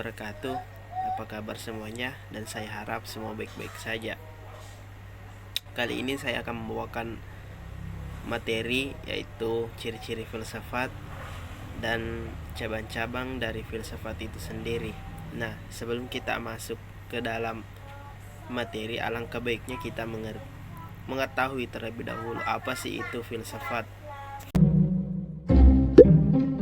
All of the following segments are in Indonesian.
wabarakatuh. Apa kabar semuanya? Dan saya harap semua baik-baik saja. Kali ini saya akan membawakan materi yaitu ciri-ciri filsafat dan cabang-cabang dari filsafat itu sendiri. Nah, sebelum kita masuk ke dalam materi, alangkah baiknya kita mengetahui terlebih dahulu apa sih itu filsafat.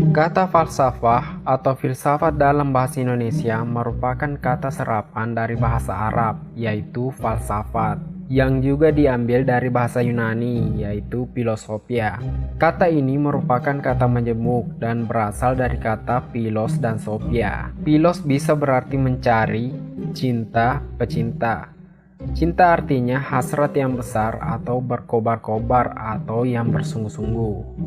Kata falsafah atau filsafat dalam bahasa Indonesia merupakan kata serapan dari bahasa Arab, yaitu falsafat, yang juga diambil dari bahasa Yunani, yaitu filosofia. Kata ini merupakan kata majemuk dan berasal dari kata philos dan sophia. Philos bisa berarti mencari, cinta, pecinta. Cinta artinya hasrat yang besar atau berkobar-kobar atau yang bersungguh-sungguh.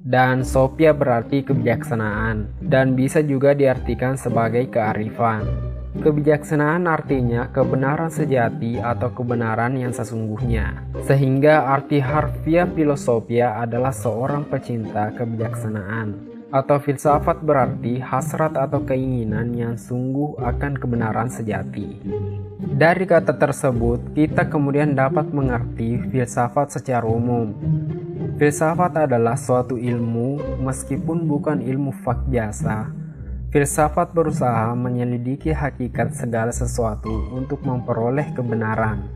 Dan sophia berarti kebijaksanaan dan bisa juga diartikan sebagai kearifan. Kebijaksanaan artinya kebenaran sejati atau kebenaran yang sesungguhnya. Sehingga arti harfiah filosofia adalah seorang pecinta kebijaksanaan. Atau filsafat berarti hasrat atau keinginan yang sungguh akan kebenaran sejati. Dari kata tersebut, kita kemudian dapat mengerti filsafat secara umum. Filsafat adalah suatu ilmu, meskipun bukan ilmu fak biasa. Filsafat berusaha menyelidiki hakikat segala sesuatu untuk memperoleh kebenaran.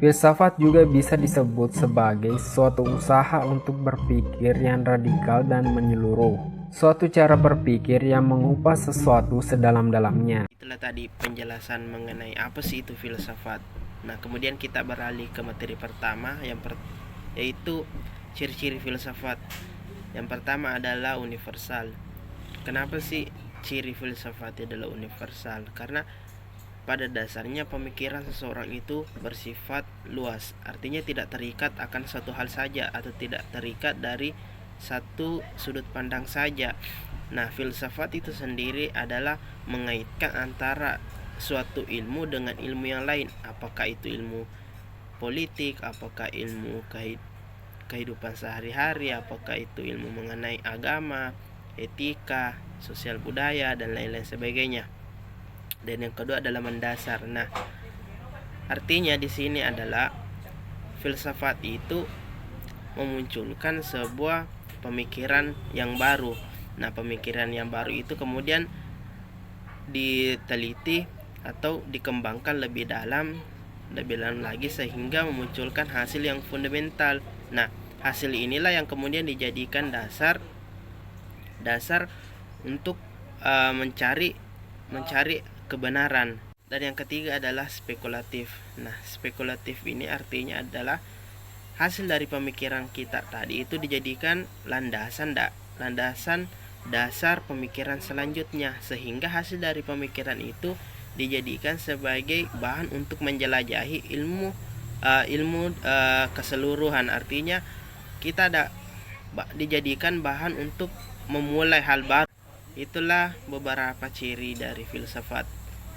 Filsafat juga bisa disebut sebagai suatu usaha untuk berpikir yang radikal dan menyeluruh. Suatu cara berpikir yang mengupas sesuatu sedalam-dalamnya. Itulah tadi penjelasan mengenai apa sih itu filsafat. Nah, kemudian kita beralih ke materi pertama yaitu ciri-ciri filsafat. Yang pertama adalah universal. Kenapa sih ciri filsafat adalah universal? Karena pada dasarnya pemikiran seseorang itu bersifat luas. Artinya tidak terikat akan satu hal saja atau tidak terikat dari satu sudut pandang saja. Nah, filsafat itu sendiri adalah mengaitkan antara suatu ilmu dengan ilmu yang lain. Apakah itu ilmu politik, apakah ilmu kehidupan sehari-hari, apakah itu ilmu mengenai agama, etika, sosial budaya, dan lain-lain sebagainya. Dan yang kedua adalah mendasar. Nah, artinya di sini adalah filsafat itu memunculkan sebuah pemikiran yang baru. Nah, pemikiran yang baru itu kemudian diteliti atau dikembangkan lebih dalam lagi sehingga memunculkan hasil yang fundamental. Nah, hasil inilah yang kemudian dijadikan dasar untuk mencari kebenaran. Dan yang ketiga adalah spekulatif. Nah, spekulatif ini artinya adalah hasil dari pemikiran kita tadi itu dijadikan landasan dasar pemikiran selanjutnya, sehingga hasil dari pemikiran itu dijadikan sebagai bahan untuk menjelajahi ilmu keseluruhan. Artinya kita dijadikan bahan untuk memulai hal baru. Itulah beberapa ciri dari filsafat.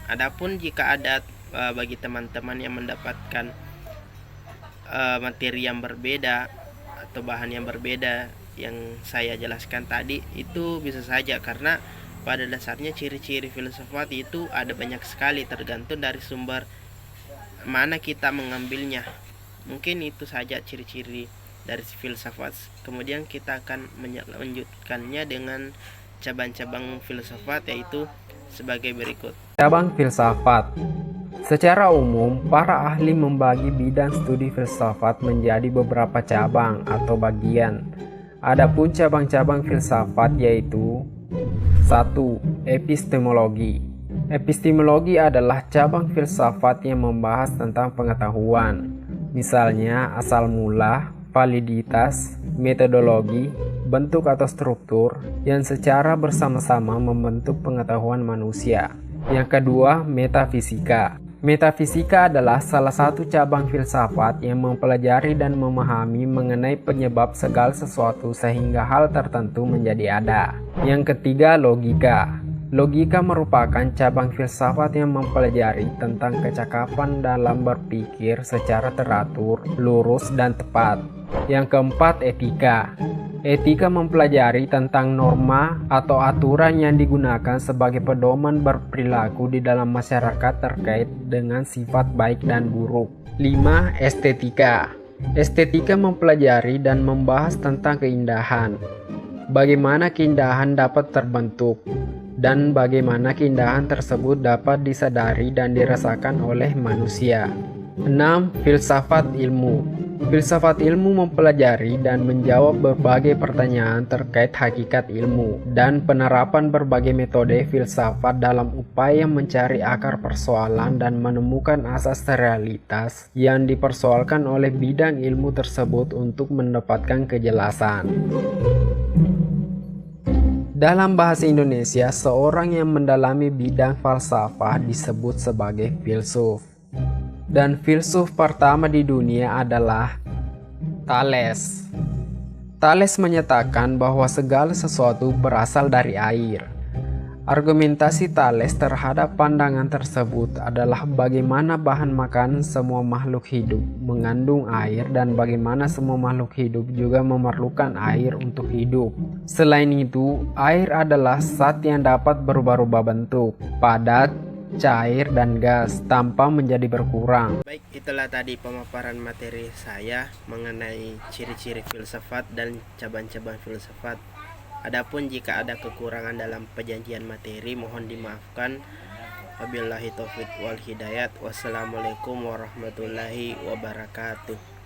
Adapun jika ada bagi teman-teman yang mendapatkan materi yang berbeda atau bahan yang berbeda yang saya jelaskan tadi, itu bisa saja, karena pada dasarnya ciri-ciri filsafat itu ada banyak sekali, tergantung dari sumber mana kita mengambilnya. Mungkin itu saja ciri-ciri dari filsafat. Kemudian kita akan melanjutkannya dengan cabang-cabang filsafat, yaitu sebagai berikut. Cabang filsafat. Secara umum, para ahli membagi bidang studi filsafat menjadi beberapa cabang atau bagian. Adapun cabang-cabang filsafat yaitu 1. Epistemologi. Epistemologi adalah cabang filsafat yang membahas tentang pengetahuan, misalnya asal mula, validitas, metodologi, bentuk atau struktur yang secara bersama-sama membentuk pengetahuan manusia. Yang kedua, metafisika. Metafisika adalah salah satu cabang filsafat yang mempelajari dan memahami mengenai penyebab segala sesuatu sehingga hal tertentu menjadi ada. Yang ketiga, logika. Logika merupakan cabang filsafat yang mempelajari tentang kecakapan dalam berpikir secara teratur, lurus, dan tepat. Yang keempat, etika. Etika mempelajari tentang norma atau aturan yang digunakan sebagai pedoman berperilaku di dalam masyarakat terkait dengan sifat baik dan buruk. 5. Estetika. Estetika mempelajari dan membahas tentang keindahan. Bagaimana keindahan dapat terbentuk dan bagaimana keindahan tersebut dapat disadari dan dirasakan oleh manusia. 6. Filsafat ilmu. Filsafat ilmu mempelajari dan menjawab berbagai pertanyaan terkait hakikat ilmu dan penerapan berbagai metode filsafat dalam upaya mencari akar persoalan dan menemukan asas realitas yang dipersoalkan oleh bidang ilmu tersebut untuk mendapatkan kejelasan. Dalam bahasa Indonesia, seorang yang mendalami bidang falsafah disebut sebagai filsuf. Dan filsuf pertama di dunia adalah Thales. Thales menyatakan bahwa segala sesuatu berasal dari air. Argumentasi Thales terhadap pandangan tersebut adalah bagaimana bahan makan semua makhluk hidup mengandung air dan bagaimana semua makhluk hidup juga memerlukan air untuk hidup. Selain itu, air adalah zat yang dapat berubah-ubah bentuk, padat, cair, dan gas tanpa menjadi berkurang. Baik, itulah tadi pemaparan materi saya mengenai ciri-ciri filsafat dan cabang-cabang filsafat. Adapun jika ada kekurangan dalam penyajian materi, mohon dimaafkan. Wabillahi taufiq wal hidayat. Wassalamualaikum warahmatullahi wabarakatuh.